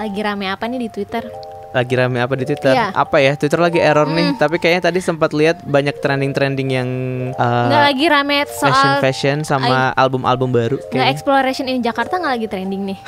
lagi rame apa nih di Twitter? Lagi rame apa di Twitter? Iya. Apa ya? Twitter lagi error nih. Tapi kayaknya tadi sempat lihat banyak trending yang Nggak lagi rame soal fashion sama album-album baru. Nggak, exploration in Jakarta nggak lagi trending nih.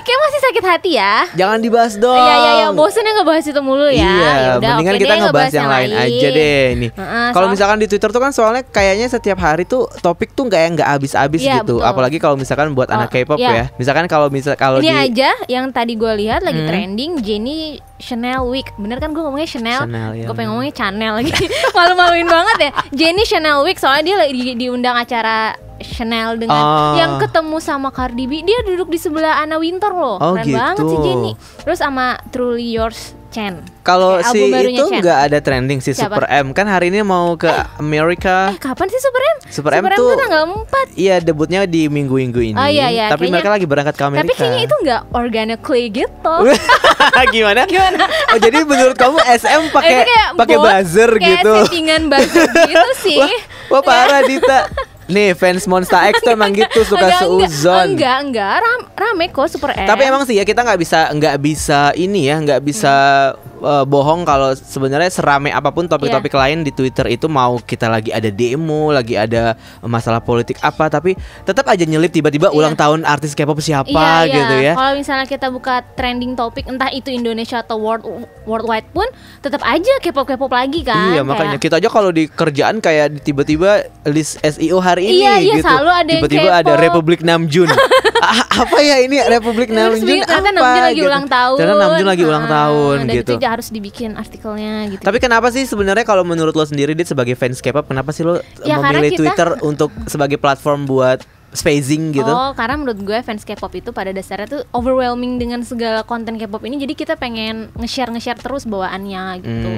Kayak masih sakit hati ya. Jangan dibahas dong. Iya, bosen ya ngebahas itu mulu ya. Iya, Yaudah, mendingan oke kita deh, ngebahas yang lain aja deh nih. Kalau misalkan di Twitter tuh kan soalnya kayaknya setiap hari tuh topik tuh nggak habis-habis Iya, gitu. betul. Apalagi kalau misalkan buat anak K-pop iya. ya. Misalkan kalau ini di aja yang tadi gue lihat lagi trending Jennie Chanel Week. Bener kan gue ngomongnya Chanel ya. Gue pengen ngomongnya Chanel lagi. Malu-maluin banget ya. Jennie Chanel Week soalnya dia lagi diundang acara Chanel dengan yang ketemu sama Cardi B. Dia duduk di sebelah Anna Wintour loh. Keren gitu. banget sih Jennie. Terus sama Truly Yours Chen. Kalau Kayak si album barunya itu Chen. nggak ada trending si Siapa? Super M kan hari ini mau ke Amerika. Kapan sih Super M? Super M tuh tanggal 4. Iya, debutnya di minggu-minggu ini. Oh, iya, Tapi kayaknya, mereka lagi berangkat ke Amerika. Tapi kayaknya itu nggak organically gitu. Gimana? Oh, jadi menurut kamu SM Itu kayak pakai buzzer kayak gitu? settingan buzzer gitu sih. Wah parah Dita. Nih fans Monsta X tuh emang gitu suka seuzon. Enggak, rame kok Super M. Tapi emang sih ya kita nggak bisa ini ya, nggak bisa bohong kalau sebenarnya serame apapun topik-topik lain di Twitter itu, mau kita lagi ada demo, lagi ada masalah politik apa, tapi tetap aja nyelip tiba-tiba ulang tahun artis K-pop siapa gitu ya. Kalau misalnya kita buka trending topik entah itu Indonesia atau worldwide pun tetap aja K-pop lagi kan. Iya, makanya kita aja kalau di kerjaan kayak tiba-tiba list SEO hari ini iya, gitu. selalu ada yang Tiba-tiba K-pop. ada Republik Namjoon. Apa ya ini Republik Namjoon apa? Ternyata Namjoon lagi ulang tahun. Ternyata Namjoon lagi ulang tahun dan gitu. itu harus dibikin artikelnya gitu. Tapi kenapa sih sebenarnya kalau menurut lo sendiri Dit sebagai fans K-pop, kenapa sih lo memilih Twitter untuk sebagai platform buat spacing gitu? Oh, karena menurut gue fans K-pop itu pada dasarnya tuh overwhelming dengan segala konten K-pop ini. Jadi kita pengen nge-share terus bawaannya gitu.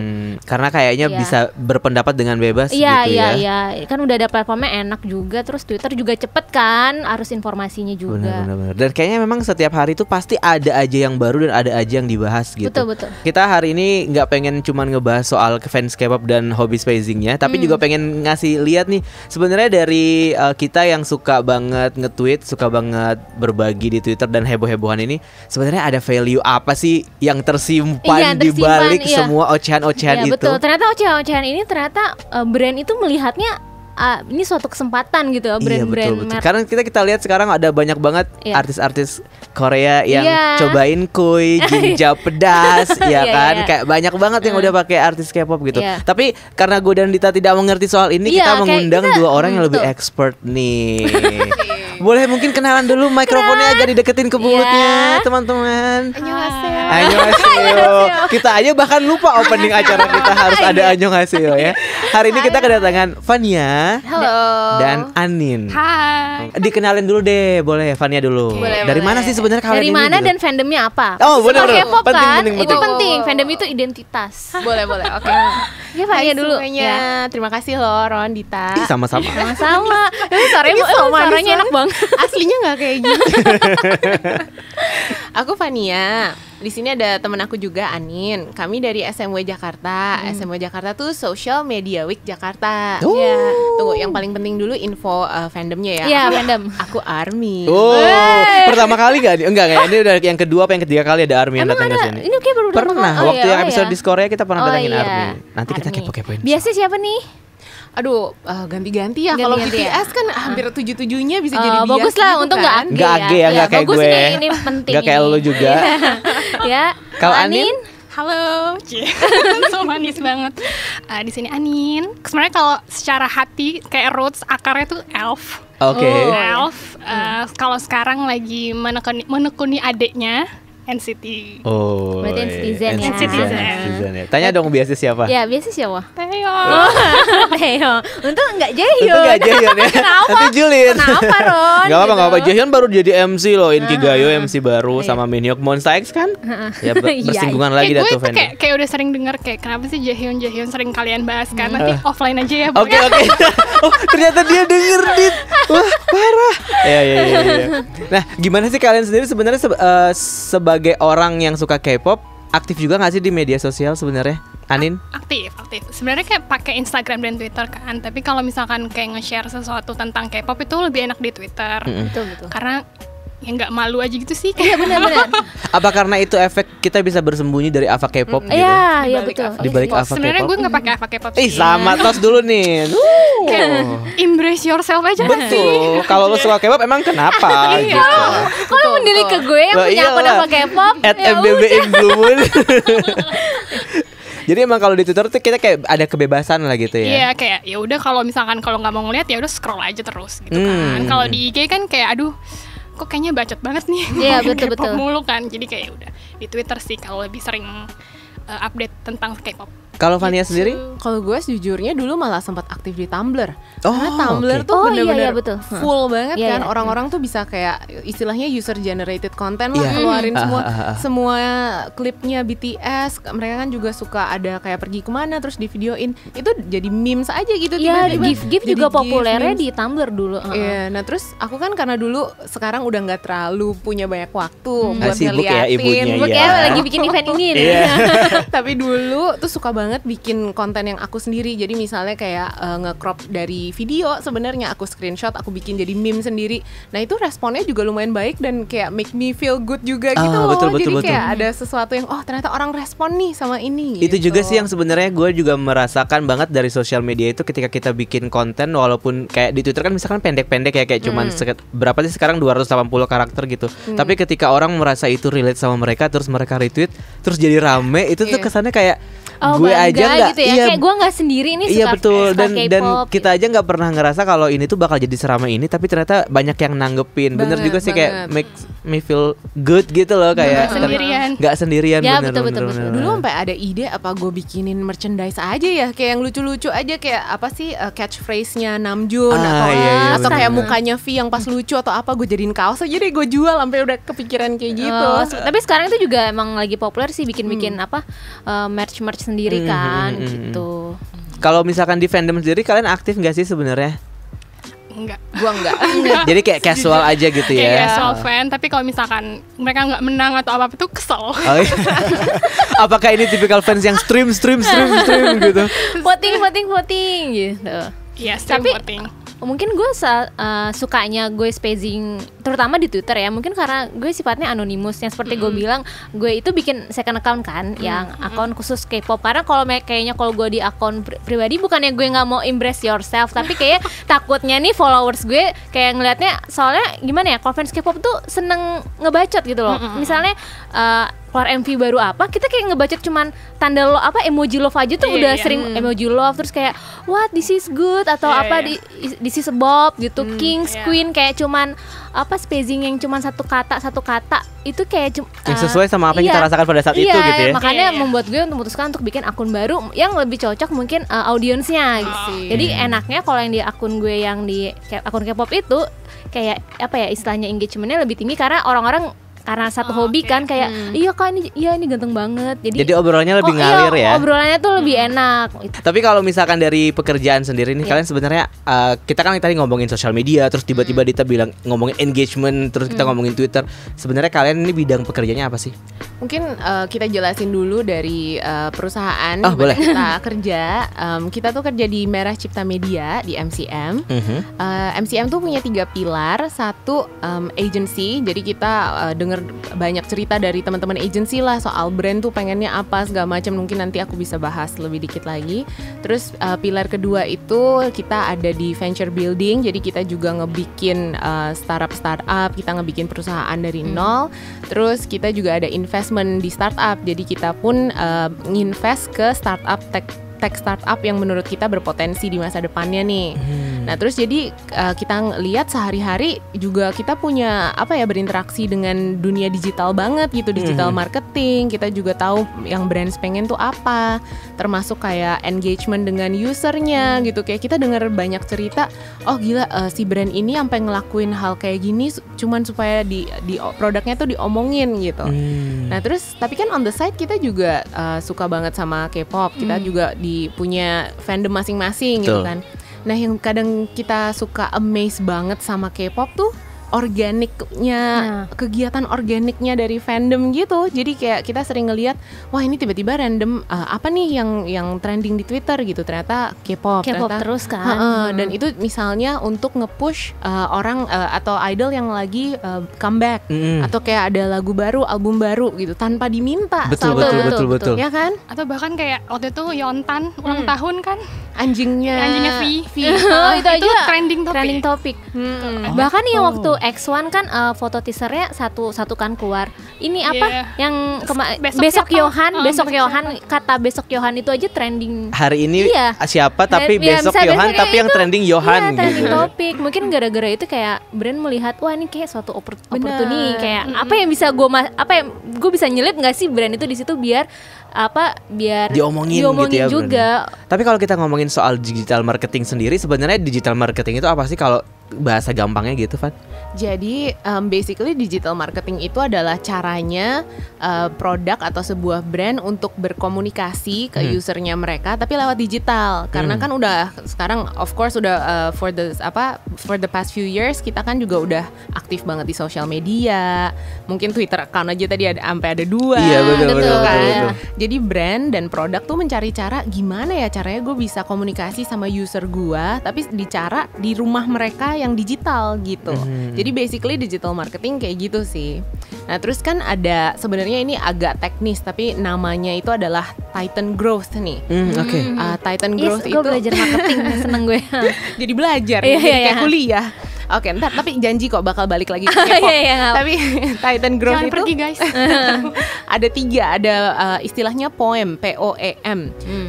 Karena kayaknya bisa berpendapat dengan bebas gitu ya. Iya. Kan udah ada platformnya enak juga. Terus Twitter juga cepet kan, arus informasinya juga. Benar. Dan kayaknya memang setiap hari itu pasti ada aja yang baru dan ada aja yang dibahas gitu. Betul. Kita hari ini nggak pengen cuman ngebahas soal fans K-pop dan hobi spacingnya, tapi juga pengen ngasih lihat nih sebenarnya dari kita yang suka banget nge-tweet, suka banget berbagi di Twitter dan heboh-hebohan ini, sebenarnya ada value apa sih yang tersimpan di balik semua ocehan-ocehan itu? Betul. Ternyata ocehan-ocehan ini brand itu melihatnya ini suatu kesempatan gitu ya, brand-brand. Betul. Karena kita lihat sekarang ada banyak banget artis-artis Korea yang cobain kuy, ginja pedas, ya kan? Kayak banyak banget yang udah pakai artis K-pop gitu. Tapi karena gue dan Dita tidak mengerti soal ini, kita mengundang dua orang yang lebih expert nih. Boleh mungkin kenalan dulu, mikrofonnya agak dideketin ke mulutnya, teman-teman. Annyeonghaseyo. Kita aja bahkan lupa opening acara kita harus ada annyeonghaseyo ya. Hari ini kita kedatangan Vania. Halo. Dan Anin. Hai. Dikenalin dulu deh, boleh Vania dulu. Dari mana sih sebenarnya kalian ini? Dari mana gitu? dan fandomnya apa? Oh, benar. K-pop kan? Penting. Itu penting. Fandom itu identitas. Boleh, oke. Ya Vania dulu. Semuanya. Terima kasih loh Ron, Dita. Ih, sama-sama. Sama-sama. Suaranya enak banget. Aslinya nggak kayak gini. Aku Vania. Di sini ada temen aku juga, Anin. Kami dari SMW Jakarta. SMW Jakarta tuh Social Media Week Jakarta. Ya. Tunggu, yang paling penting dulu info fandomnya ya. Iya, fandom. Aku ARMY. Oh, pertama kali gak? Enggak. Ini udah yang kedua apa yang ketiga kali ada ARMY yang datang ke sini. Ini kayak baru Pernah, waktu yang episode di Korea kita pernah datangin ARMY. Nanti kita kepo-kepoin. Biasa siapa nih? Aduh, ganti-ganti ya. Kalau BTS kan hampir 7-7-nya bisa jadi bias. Bagus lah, gitu untung kan. nggak Age ya, nggak kayak bagus gue. Ini penting. Nggak kayak lo juga. Ya. Kalau Anin? Halo, so manis banget. Di sini Anin. Sebenarnya kalau secara hati kayak roots akarnya tuh elf. Oke. Elf. Kalau sekarang lagi menekuni adiknya NCT. Oh. Berarti Netizen ya. Netizen ya. Tanya dong biasa siapa? Ya, biasa siapa? Teo. Teo. Untung enggak Jaehyun. Itu gak Jaehyun ya. Kenapa? Nanti Julin. Kenapa Ron? Gak apa-apa. Jaehyun baru jadi MC loh. Inkigayo MC baru sama Minhyuk Monsta X kan. Ya bersinggungan lagi dah tuh Gue fandom. kayak udah sering dengar kayak kenapa sih Jaehyun sering kalian bahas kan. Nanti offline aja ya. Oke. Oh, ternyata dia denger Dit. Wah, parah. Ya. Nah, gimana sih kalian sendiri sebenarnya sebagai orang yang suka K-pop, aktif juga nggak sih di media sosial sebenarnya, Anin? Aktif. Sebenarnya kayak pakai Instagram dan Twitter kan. Tapi kalau misalkan kayak nge-share sesuatu tentang K-pop itu lebih enak di Twitter. Betul. Karena ya nggak malu aja gitu sih. Iya benar-benar. Apa karena itu efek kita bisa bersembunyi dari Ava K-pop gitu? Iya betul. Di balik Ava K-pop. Sebenarnya gue nggak pakai Ava K-pop sih. Sama tos dulu nih. Kayak embrace yourself aja sih. Betul. Kalau lo suka K-pop emang kenapa? Gitu. Kalau mendili ke gue yang punya akun Ava K-pop, @mbbin Blue Moon. Jadi emang kalau di Twitter tuh kita kayak ada kebebasan lah gitu ya. Iya, kayak ya udah kalau misalkan kalau nggak mau ngeliat ya udah scroll aja terus gitu kan. Kalau di IG kan kayak aduh kok kayaknya bacot banget nih. Iya betul. Mulu kan. Jadi kayak udah di Twitter sih kalau lebih sering update tentang K-pop. Kalau Fania sendiri? Kalau gue sejujurnya dulu malah sempat aktif di Tumblr. Karena Tumblr tuh bener-bener full banget kan. Orang-orang tuh bisa kayak istilahnya user generated content lah, keluarin semua klipnya BTS. Mereka kan juga suka ada kayak pergi kemana terus di videoin. Itu jadi memes aja gitu. Iya, GIF juga populernya di Tumblr dulu. Iya, nah terus aku kan karena dulu sekarang udah nggak terlalu punya banyak waktu buat sibuk ngeliatin. Ya ibunya ya lagi bikin event ini nih. Tapi dulu tuh suka banget bikin konten yang aku sendiri. Jadi misalnya kayak nge-crop dari video sebenarnya aku screenshot, aku bikin jadi meme sendiri. Nah itu responnya juga lumayan baik dan kayak make me feel good juga gitu loh. Jadi kayak ada sesuatu yang ternyata orang respon nih sama ini. Itu gitu. juga sih yang sebenarnya gue juga merasakan banget dari sosial media itu ketika kita bikin konten walaupun kayak di Twitter kan misalkan pendek-pendek ya kayak cuman berapa sih sekarang 280 karakter gitu. Tapi ketika orang merasa itu relate sama mereka terus mereka retweet terus jadi rame itu tuh kesannya kayak gue aja nggak gitu ya? Kayak gue nggak sendiri nih suka betul dan K-pop, kita aja nggak pernah ngerasa kalau ini tuh bakal jadi seramai ini tapi ternyata banyak yang nanggepin bener juga sih kayak make me feel good gitu loh kayak nggak sendirian ya, bener. Dulu sampai ada ide apa gue bikinin merchandise aja ya kayak yang lucu-lucu aja kayak apa sih catchphrase-nya Namjoon atau kayak mukanya V yang pas lucu atau apa gue jadiin kaos aja deh gue jual sampai udah kepikiran kayak gitu. Tapi sekarang itu juga emang lagi populer sih bikin apa merch sendiri kan gitu. Kalau misalkan di fandom sendiri kalian aktif nggak sih sebenarnya? Enggak. Gua enggak. Jadi kayak casual aja gitu ya. Kayak casual fan, tapi kalau misalkan mereka nggak menang atau apa itu kesel. Apakah ini tipikal fans yang stream gitu? Voting gitu. Iya, voting. Mungkin gue sukanya gue spacing terutama di Twitter ya, mungkin karena gue sifatnya anonimus yang seperti gue bilang, gue itu bikin second account kan yang akun khusus K-pop karena kalau kayaknya kalau gue di akun pribadi bukannya gue nggak mau embrace yourself tapi kayak takutnya nih followers gue kayak ngelihatnya soalnya gimana ya, kalau fans K-pop tuh seneng ngebacot gitu loh. Misalnya keluar MV baru apa, kita kayak ngebacot cuman tanda emoji love aja tuh udah sering emoji love terus kayak what this is good atau this is Bob gitu, Kings, Queen kayak cuman spacing yang cuman satu kata itu kayak yang sesuai sama apa yang kita rasakan pada saat itu gitu ya. Makanya membuat gue memutuskan untuk bikin akun baru yang lebih cocok mungkin audiensnya gitu. Jadi enaknya kalau yang di akun gue yang di akun K-pop itu kayak istilahnya engagementnya lebih tinggi karena orang-orang karena satu hobi kan kayak iya kak ini ganteng banget jadi obrolannya lebih ngalir ya, obrolannya tuh lebih enak. Tapi kalau misalkan dari pekerjaan sendiri nih kalian sebenarnya kita kan tadi ngomongin sosial media terus tiba-tiba Dita bilang ngomongin engagement terus kita ngomongin Twitter, sebenarnya kalian ini bidang pekerjaannya apa sih? Mungkin kita jelasin dulu dari perusahaan boleh. Kita kerja. Kita tuh kerja di Merah Cipta Media di MCM. MCM tuh punya 3 pilar. Satu agency, jadi kita dengar banyak cerita dari teman-teman agency lah soal brand tuh pengennya apa segala macam, mungkin nanti aku bisa bahas lebih dikit lagi. Terus pilar kedua itu kita ada di venture building, jadi kita juga ngebikin startup, kita ngebikin perusahaan dari nol. Terus kita juga ada investment di startup, jadi kita pun nginvest ke startup tech startup yang menurut kita berpotensi di masa depannya nih. Nah terus jadi kita lihat sehari-hari juga kita punya berinteraksi dengan dunia digital banget gitu, digital marketing. Kita juga tahu yang brands pengen tuh apa, termasuk kayak engagement dengan usernya gitu. Kayak kita dengar banyak cerita, oh gila si brand ini sampai ngelakuin hal kayak gini cuman supaya di produknya tuh diomongin gitu. Nah terus tapi kan on the side kita juga suka banget sama K-pop. Kita juga punya fandom masing-masing gitu kan. Nah yang kadang kita suka amaze banget sama K-pop tuh organiknya, kegiatan organiknya dari fandom gitu. Jadi kayak kita sering ngelihat, wah ini tiba-tiba random apa nih yang trending di Twitter gitu. Ternyata K-pop terus kan. Dan itu misalnya untuk nge-push orang atau idol yang lagi comeback atau kayak ada lagu baru, album baru gitu tanpa diminta. Betul. Ya kan? Atau bahkan kayak waktu itu Yontan ulang tahun kan, anjingnya V. Itu aja trending topik. Bahkan yang waktu X1 kan foto teasernya satu kan keluar. Ini apa? Yang besok Yohan kata besok Yohan itu aja trending. Hari ini siapa tapi besok Yohan tapi yang trending Yohan gitu. Trending topik. Mungkin gara-gara itu kayak brand melihat wah ini kayak suatu opportunity, kayak apa yang bisa gue bisa nyelip nggak sih brand itu di situ biar diomongin gitu ya juga. Tapi kalau kita ngomongin soal digital marketing sendiri, sebenarnya digital marketing itu apa sih kalau bahasa gampangnya gitu, Van? Jadi basically digital marketing itu adalah caranya produk atau sebuah brand untuk berkomunikasi ke usernya mereka tapi lewat digital. Karena kan udah sekarang of course udah for the past few years kita kan juga udah aktif banget di sosial media. Mungkin Twitter account aja tadi sampai ada 2. Iya betul. Jadi brand dan produk tuh mencari cara gimana ya caranya gue bisa komunikasi sama user gue tapi di rumah mereka yang digital gitu. Jadi basically digital marketing kayak gitu sih. Nah terus kan ada sebenarnya ini agak teknis tapi namanya itu adalah Titan Growth nih. Titan Growth itu. Gue belajar marketing, seneng gue. Jadi belajar, kayak kuliah. Oke, ntar tapi janji kok bakal balik lagi ke K-pop. Tapi Titan Growth jangan itu pergi guys. ada 3, ada istilahnya POEM, POEM.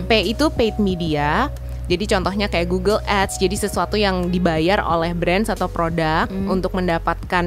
P itu paid media. Jadi contohnya kayak Google Ads, jadi sesuatu yang dibayar oleh brands atau produk untuk mendapatkan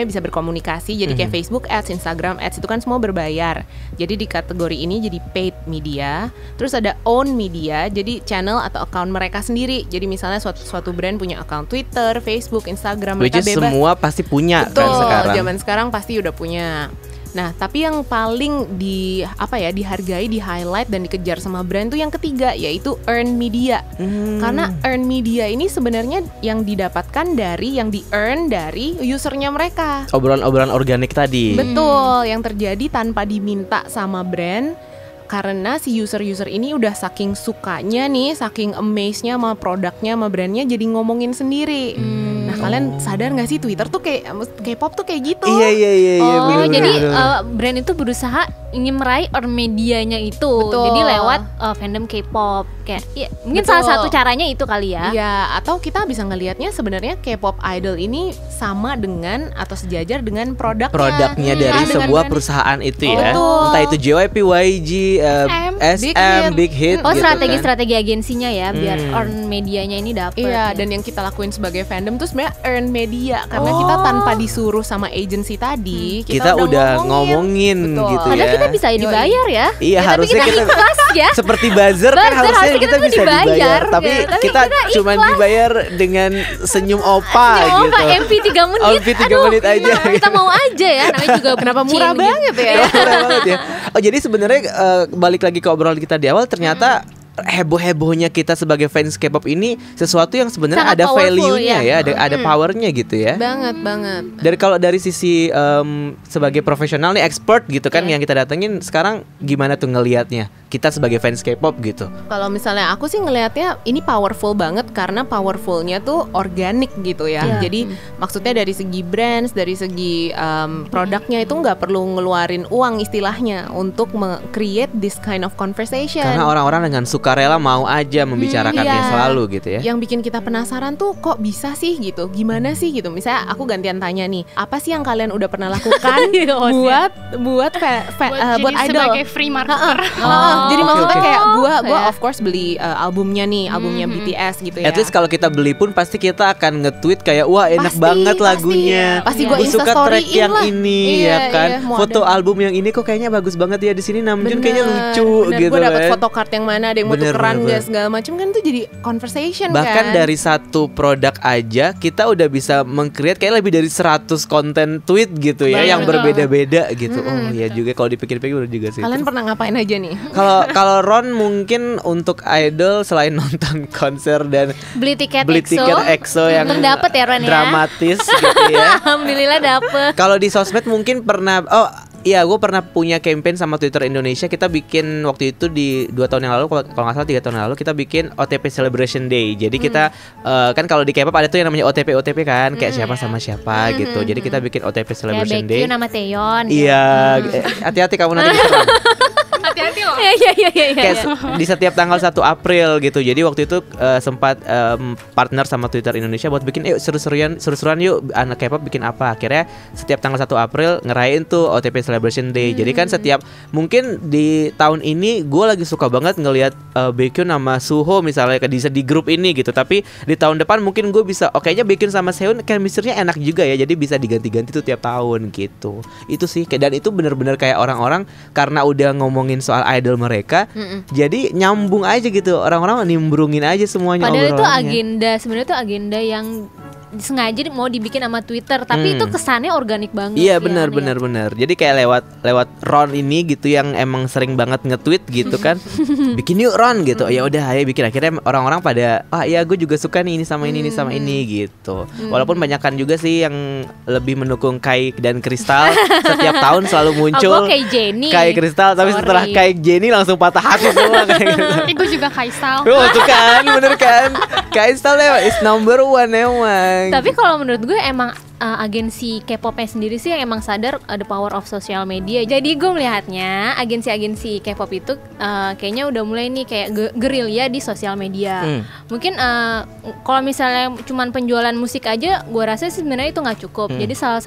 bisa berkomunikasi. Jadi kayak Facebook Ads, Instagram Ads itu kan semua berbayar. Jadi di kategori ini jadi paid media. Terus ada own media, jadi channel atau account mereka sendiri. Jadi misalnya suatu brand punya account Twitter, Facebook, Instagram, mereka bebas. Semua pasti punya. Betul, kan sekarang. Zaman sekarang pasti udah punya. Nah, tapi yang paling dihargai, di-highlight dan dikejar sama brand tuh yang ketiga, yaitu earn media. Karena earn media ini sebenarnya yang didapatkan yang di-earn dari usernya mereka. Obrolan-obrolan organik tadi. Betul, yang terjadi tanpa diminta sama brand. Karena si user-user ini udah saking sukanya nih, saking amaze-nya sama produknya, sama brandnya, jadi ngomongin sendiri. Nah kalian sadar gak sih Twitter tuh kayak K-pop tuh kayak gitu. Iya. Jadi brand itu berusaha ingin meraih earn medianya itu. Betul. Jadi lewat fandom K-pop kayak mungkin salah satu caranya itu kali ya. Iya, atau kita bisa ngelihatnya sebenarnya K-pop idol ini sama dengan atau sejajar dengan produknya dari sebuah perusahaan itu ya. Betul. Entah itu JYP, YG, SM, Big Hit. Oh, gitu strategi agensinya ya biar earn medianya ini dapat. Iya, dan yang kita lakuin sebagai fandom tuh sebenarnya earn media karena kita tanpa disuruh sama agency tadi, kita udah ngomongin gitu. Padahal kita bisa dibayar ya. Iya, harusnya kita ikhlas ya. Seperti buzzer kan harusnya kita bisa dibayar. Tapi kita cuma dibayar dengan senyum opa gitu. MP 3 menit. MP 3 menit aja. Kita mau aja ya, namanya juga kenapa murah banget ya. Murah banget ya. Oh, jadi sebenarnya balik lagi ke obrolan kita di awal, ternyata heboh-hebohnya kita sebagai fans K-pop ini sesuatu yang sebenarnya ada value-nya ya, ada powernya gitu ya. Banget. Kalau dari sisi sebagai profesional nih, expert gitu kan yang kita datengin sekarang, gimana tuh ngelihatnya kita sebagai fans K-pop gitu? Kalau misalnya aku sih ngelihatnya ini powerful banget karena powerfulnya tuh organik gitu ya. Jadi maksudnya dari segi brands, dari segi produknya itu nggak perlu ngeluarin uang istilahnya untuk create this kind of conversation. Karena orang-orang dengan sukarela mau aja membicarakannya selalu gitu ya. Yang bikin kita penasaran tuh kok bisa sih gitu, gimana sih gitu. Misalnya aku gantian tanya nih, apa sih yang kalian udah pernah lakukan buat idol sebagai free marketer. Jadi maksudnya kayak gue of course beli albumnya BTS gitu ya. At least kalau kita beli pun pasti kita akan nge-tweet kayak wah enak banget lagunya. Pasti gue suka track yang lah. ini ya kan. Foto album yang ini kok kayaknya bagus banget ya di sini. Namjoon kayaknya lucu gitu. Gue dapet kan. foto card yang mana, ada yang mau tukeran gak segala macam kan, itu jadi conversation. Bahkan dari satu produk aja kita udah bisa meng-create kayak lebih dari 100 konten tweet gitu ya, yang berbeda-beda gitu. Oh iya juga kalau dipikir-pikir udah juga sih. Kalian pernah ngapain aja nih? Kalau Kalau Ron mungkin untuk idol selain nonton konser dan beli tiket EXO yang dapet ya Ron ya. Dramatis gitu ya. Alhamdulillah dapet. Kalau di sosmed mungkin pernah iya, gue pernah punya campaign sama Twitter Indonesia. Kita bikin waktu itu di 2 tahun yang lalu, kalau nggak salah 3 tahun yang lalu, kita bikin OTP Celebration Day. Jadi kita kan kalau di K-pop ada tuh yang namanya OTP kan, kayak siapa sama siapa gitu. Jadi kita bikin OTP Celebration Day. Ya, nama Taeyeon. Iya, hati-hati kamu nanti diserang. Hati-hati loh. Iya. Kayak di setiap tanggal 1 April gitu. Jadi waktu itu sempat partner sama Twitter Indonesia buat bikin seru-seruan yuk anak K-pop bikin apa. Akhirnya setiap tanggal 1 April ngerayain tuh OTP Celebration Day. Jadi kan setiap mungkin di tahun ini gue lagi suka banget ngelihat Baekhyun sama Suho misalnya di grup ini gitu. Tapi di tahun depan mungkin gue bisa kayaknya Baekhyun sama Sehun chemistry-nya enak juga ya. Jadi bisa diganti-ganti tuh tiap tahun gitu. Itu sih, dan itu benar-benar kayak orang-orang karena udah ngomongin soal idol mereka, jadi nyambung aja gitu, orang-orang nimbrungin aja semuanya. Padahal itu sebenarnya itu agenda yang sengaja mau dibikin sama Twitter, tapi itu kesannya organik banget. Iya benar. Jadi kayak lewat Ron ini gitu yang emang sering banget nge-tweet gitu kan, bikin yuk Ron gitu. Ya udah, ayo bikin. Akhirnya orang-orang pada iya gue juga suka nih ini sama ini gitu. Walaupun banyakan juga sih yang lebih mendukung Kai dan Kristal. Setiap tahun selalu muncul Kai Kristal, tapi setelah Kai Jennie langsung patah hati semua kayak gitu. Gue juga Kaisal. Tuh kan, bener kan? Kaisal is number 1 emang. Tapi kalau menurut gue emang agensi K-popnya sendiri sih yang emang sadar the power of social media. Jadi gue melihatnya agensi-agensi K-pop itu kayaknya udah mulai nih kayak gerilya di sosial media. Mungkin kalau misalnya cuman penjualan musik aja, gue rasa sebenarnya itu nggak cukup. Jadi salah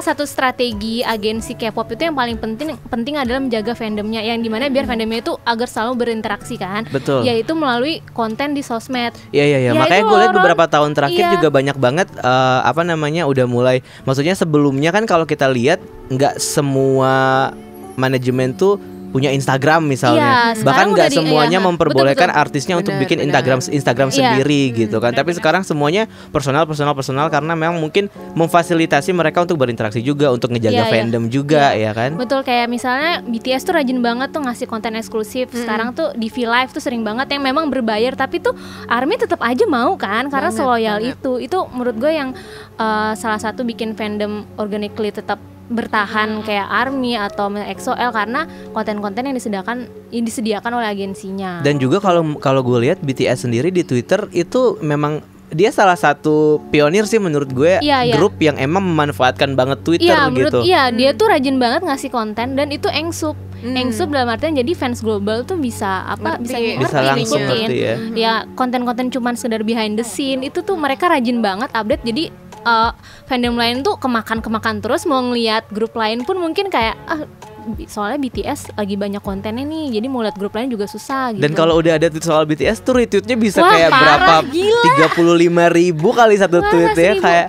satu strategi agensi K-pop itu yang paling penting adalah menjaga fandomnya, yang dimana biar fandomnya itu agar selalu berinteraksi kan. Betul. Yaitu melalui konten di sosmed. Iya. Makanya gue lihat beberapa tahun terakhir juga banyak banget udah mulai, maksudnya sebelumnya kan kalau kita lihat nggak semua manajemen tuh punya Instagram misalnya, bahkan nggak semuanya memperbolehkan artisnya untuk bikin Instagram sendiri gitu kan. Tapi sekarang semuanya personal karena memang mungkin memfasilitasi mereka untuk berinteraksi juga, untuk ngejaga fandom juga ya kan. Betul, kayak misalnya BTS tuh rajin banget tuh ngasih konten eksklusif. Sekarang tuh di V-Live tuh sering banget yang memang berbayar, tapi tuh ARMY tetap aja mau kan, karena seloyal itu menurut gue yang salah satu bikin fandom organically tetap bertahan kayak ARMY atau EXO-L, karena konten-konten yang disediakan oleh agensinya. Dan juga kalau gue lihat BTS sendiri di Twitter itu memang dia salah satu pionir sih menurut gue, grup yang emang memanfaatkan banget Twitter gitu. Iya, dia tuh rajin banget ngasih konten dan itu engsup dalam artian jadi fans global tuh bisa langsung ngerti ya. Ya konten-konten cuman sekedar behind the scene itu tuh mereka rajin banget update, jadi fandom lain tuh kemakan terus, mau ngeliat grup lain pun mungkin kayak soalnya BTS lagi banyak kontennya nih, jadi mau lihat grup lain juga susah gitu. Dan kalau udah ada tweet soal BTS tuh retweetnya bisa kayak berapa, 35.000 kali satu tweet ya, kayak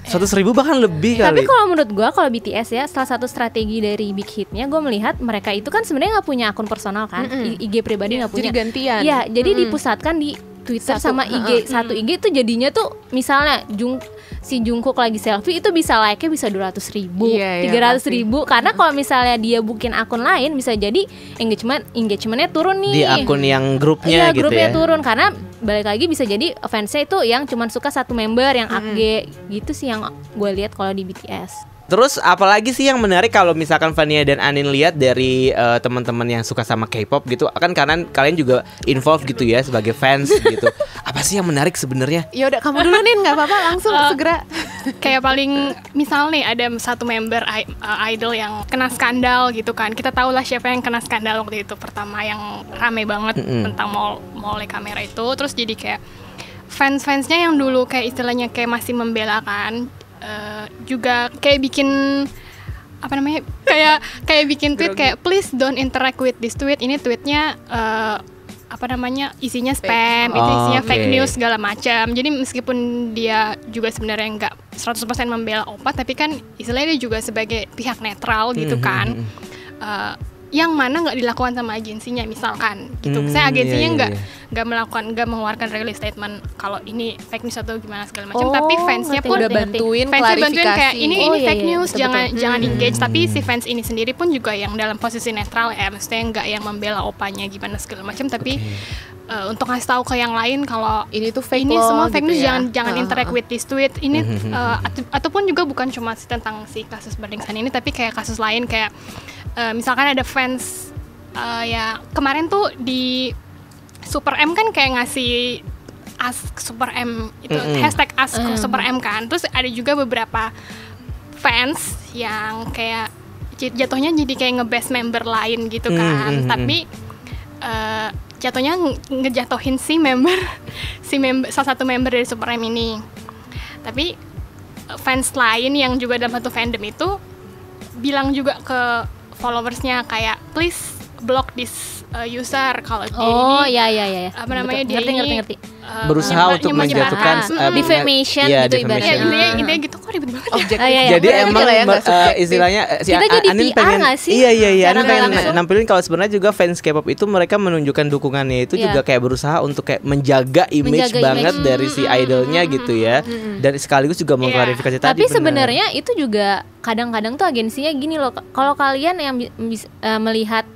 100.000 bahkan lebih kali. Tapi kalau menurut gue, kalau BTS ya, salah satu strategi dari Big Hit-nya, gue melihat mereka itu kan sebenarnya nggak punya akun personal kan, IG pribadi nggak punya. Jadi gantian. Iya, jadi dipusatkan di Twitter sama IG. Satu IG itu jadinya tuh misalnya si Jungkook lagi selfie itu bisa like-nya bisa 200.000, 300.000. Karena kalau misalnya dia bikin akun lain, bisa jadi engagementnya turun nih. Di akun yang grupnya gitu grupnya ya. turun, karena balik lagi bisa jadi fansnya itu yang cuma suka satu member yang AG gitu sih yang gue lihat kalau di BTS. Terus apalagi sih yang menarik kalau misalkan Vania dan Anin lihat dari teman-teman yang suka sama K-pop gitu, kan kalian juga involved gitu ya sebagai fans gitu. Apa sih yang menarik sebenarnya? Ya udah kamu dulu nih, nggak apa-apa, langsung segera. Kayak paling misal nih ada satu member idol yang kena skandal gitu kan. Kita tahu lah siapa yang kena skandal waktu itu pertama, yang rame banget tentang molek kamera itu. Terus jadi kayak fans-fansnya yang dulu kayak istilahnya kayak masih membela kan, juga kayak bikin kayak bikin tweet kayak please don't interact with this tweet, ini tweetnya isinya spam, itu isinya fake news segala macam. Jadi meskipun dia juga sebenarnya nggak 100% membela Oppa, tapi kan istilahnya dia juga sebagai pihak netral gitu kan. yang mana nggak dilakukan sama agensinya misalkan gitu. Saya agensinya nggak mengeluarkan release statement kalau ini fake news atau gimana segala macam, tapi fansnya pun udah bantuin klarifikasi kayak ini fake news, jangan engage. Tapi si fans ini sendiri pun juga yang dalam posisi netral ya, maksudnya nggak yang membela opanya gimana segala macam, tapi untuk ngasih tahu ke yang lain kalau ini tuh fake, ini semua fake news, gitu ya? jangan interact with this tweet ini. Ataupun juga bukan cuma tentang si kasus Bardengsan ini, tapi kayak kasus lain kayak misalkan ada fans ya kemarin tuh di Super M kan kayak ngasih Ask Super M itu hashtag Ask Super M kan, terus ada juga beberapa fans yang kayak jatuhnya jadi kayak nge-bash member lain gitu kan, tapi jatuhnya ngejatuhin si salah satu member dari Super M ini. Tapi fans lain yang juga dalam satu fandom itu bilang juga ke followersnya kayak please block this user kalau dia ini apa namanya, dia ngerti berusaha untuk menjatuhkan defamation gitu ibaratnya. Intinya gitu, kok ribet banget Jadi emang istilahnya si Anin pengen Anin pengen nampilin kalau sebenarnya juga fans K-pop itu mereka menunjukkan dukungannya itu juga kayak berusaha untuk kayak menjaga image banget dari si idolnya gitu ya, dan sekaligus juga mengklarifikasi tadi. Tapi sebenarnya itu juga kadang-kadang tuh agensinya gini loh, kalau kalian yang melihat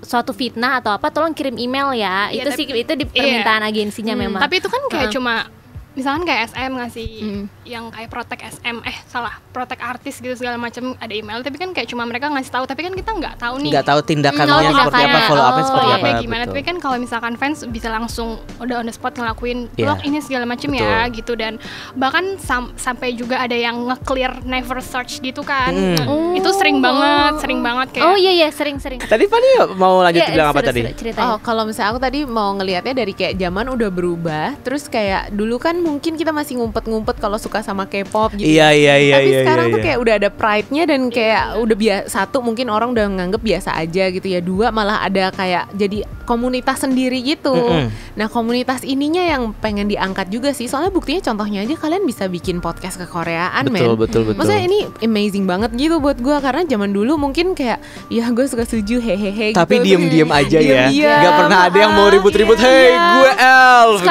suatu fitnah atau apa, tolong kirim email ya. Itu sih itu di permintaan agensinya memang. Tapi itu kan kayak cuma misalkan kayak SM ngasih yang kayak protek SM protek artis gitu segala macam ada email, tapi kan kayak cuma mereka ngasih tahu, tapi kan kita nggak tahu tindakannya seperti apa, follow up-nya seperti apa gimana. Tapi kan kalau misalkan fans bisa langsung udah on the spot ngelakuin blog ini segala macam ya gitu, dan bahkan sampai juga ada yang nge-clear never search gitu kan. Itu sering banget kayak sering. Tadi Fani mau lanjut bilang apa tadi? Kalau misalnya aku tadi mau ngelihatnya dari kayak zaman udah berubah, terus kayak dulu kan mungkin kita masih ngumpet-ngumpet kalau suka sama K-pop gitu. Tapi sekarang tuh kayak udah ada pride-nya, dan kayak udah satu mungkin orang udah nganggep biasa aja gitu ya. Dua, malah ada kayak jadi komunitas sendiri gitu. Nah, komunitas ininya yang pengen diangkat juga sih. Soalnya buktinya contohnya aja kalian bisa bikin podcast ke-Koreaan, betul. Maksudnya ini amazing banget gitu buat gue, karena zaman dulu mungkin kayak ya gue suka Suju hehehe gitu. Tapi diem-diem aja ya. Gak pernah ada yang mau ribut-ribut. Hey, gue Elf.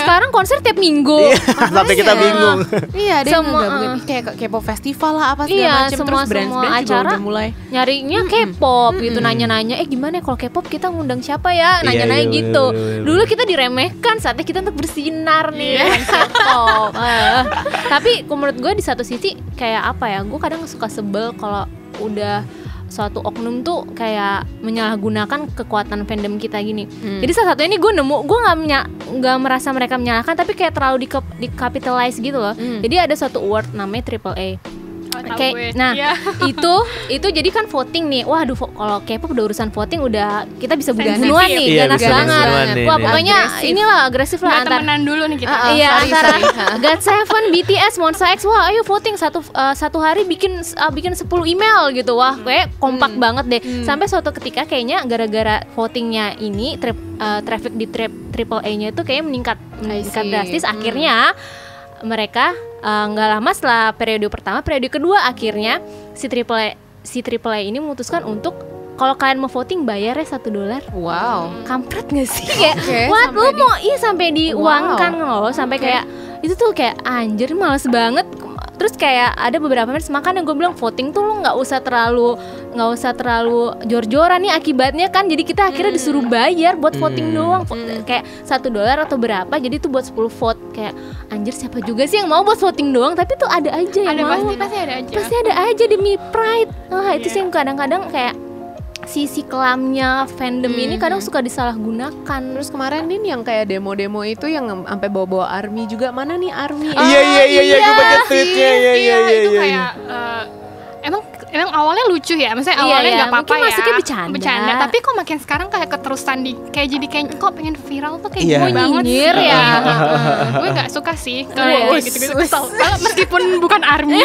Sekarang konser tiap minggu. Sampai kita bingung. Iya, ada yang gabungin kayak K-pop festival lah apa segala macam, terus brand-brand juga udah mulai nyarinya K-pop gitu, nanya-nanya gimana kalau K-pop kita ngundang siapa ya, nanya-nanya gitu. Dulu kita diremehkan, saatnya kita untuk bersinar nih K-pop. Tapi menurut gue di satu sisi kayak apa ya, gue kadang suka sebel kalau udah suatu oknum tuh kayak menyalahgunakan kekuatan fandom kita gini. Jadi salah satunya ini gue nemu, gue nggak merasa mereka menyalahkan, tapi kayak terlalu di-capitalize gitu loh. Jadi ada suatu award namanya AAA. Itu jadi kan voting nih. Waduh, kalau K-pop udah urusan voting udah kita bisa bunuh-bunuhan nih, ganas banget. Wah, pokoknya inilah agresif lah antara temenan dulu nih kita. Antara GOT7, BTS, Monsta X. Wah, ayo voting satu hari bikin 10 email gitu. Wah, kayak kompak banget deh. Sampai suatu ketika kayaknya gara-gara votingnya ini traffic di AAA-nya itu kayak meningkat drastis. Akhirnya mereka nggak lama setelah periode pertama, periode kedua akhirnya si AAA ini memutuskan untuk kalau kalian mau voting bayarnya $1. Wow, kampret nggak sih? Kayak what lu mau sampai diuangkan loh, sampai kayak itu tuh kayak anjir males banget. Terus kayak ada beberapa fans, makanya gue bilang voting tuh lo nggak usah terlalu jor-joran nih akibatnya kan. Jadi kita akhirnya disuruh bayar buat voting doang, kayak $1 atau berapa. Jadi tuh buat 10 vote, kayak anjir siapa juga sih yang mau buat voting doang. Tapi tuh ada aja yang mau, pasti ada aja demi pride. Itu sih yang kadang-kadang kayak sisi kelamnya fandom ini kadang suka disalahgunakan. Terus kemarin Din yang kayak demo-demo itu yang sampai bawa-bawa ARMY juga, mana nih ARMY? Iya, gue baca tweetnya. Itu kayak emang awalnya lucu ya, maksudnya awalnya nggak apa-apa ya, masuknya bercanda. Tapi kok makin sekarang kayak keterusan jadi kayak kok pengen viral tuh kayak gini banget nyinyir ya. Gue nggak suka sih kalau gitu-gitu, kesel meskipun bukan ARMY.